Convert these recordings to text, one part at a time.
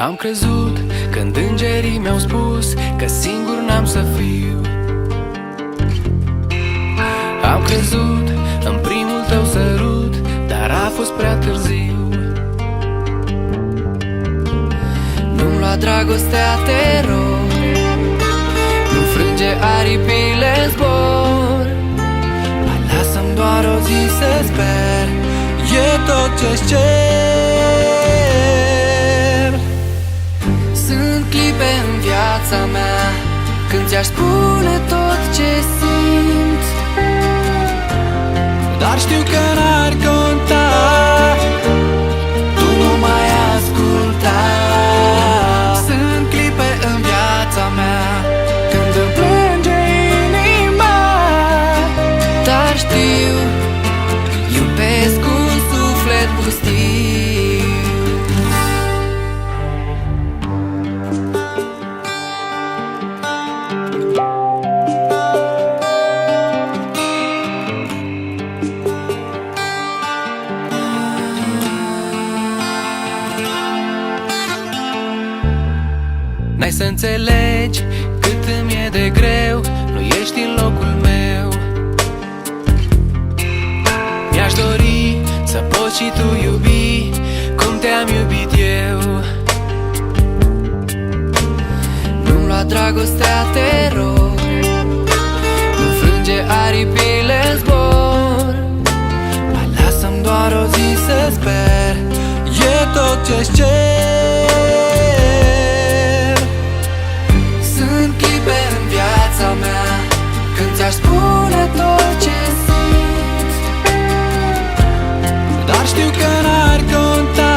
Am crezut când îngerii mi-au spus că singur n-am să fiu. Am crezut în primul tău sărut, dar a fost prea târziu. Nu-mi lua dragostea, te rog, nu frânge aripile în zbor. Mai lasă-mi doar o zi să sper, e tot ce-ți cer. Sunt clipe în viața mea când ți-aș spune tot ce simt, dar știu că n-ar conta, tu nu mai asculta. Sunt clipe în viața mea când îmi plânge inima, dar știu, iubesc un suflet pustiu. N-ai să înțelegi cât îmi e de greu, nu ești în locul meu. Mi-aș dori să poți și tu iubi cum te-am iubit eu. Nu-mi lua dragostea, te rog, nu frânge aripile în zbor. Mai lasă-mi doar o zi să sper, e tot ce-ți cer. Când ți-aș spune tot ce simt, dar știu că n-ar conta,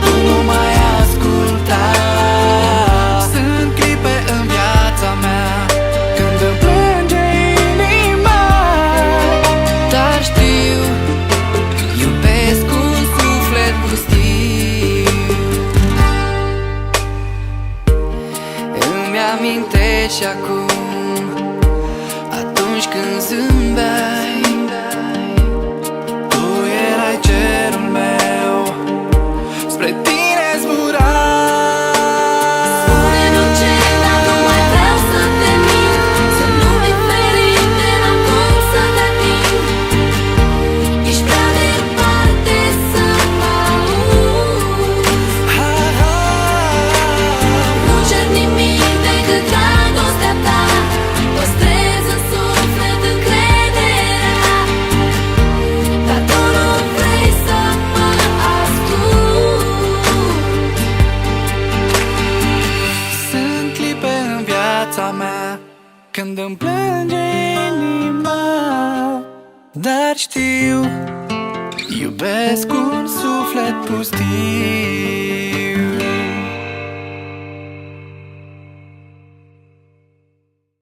tu nu mai asculta. Sunt clipe în viața mea când îmi plânge inima, dar știu, iubesc un suflet pustiu. Îmi amintești acum atunci când zâmbeai, tu erai cerul meu, spre tine zburai. Spune-mi orice, dar nu mai vreau să te mint. Sunt lume diferite, n-am cum să te ating. Ești prea departe să mă auzi. Nu cer nimic decât dragostea ta, păstrez în suflet încrederea, dar tu nu vrei să mă asculti. Sunt clipe în viața mea când îmi plânge inima, dar știu, iubesc un suflet pustiu.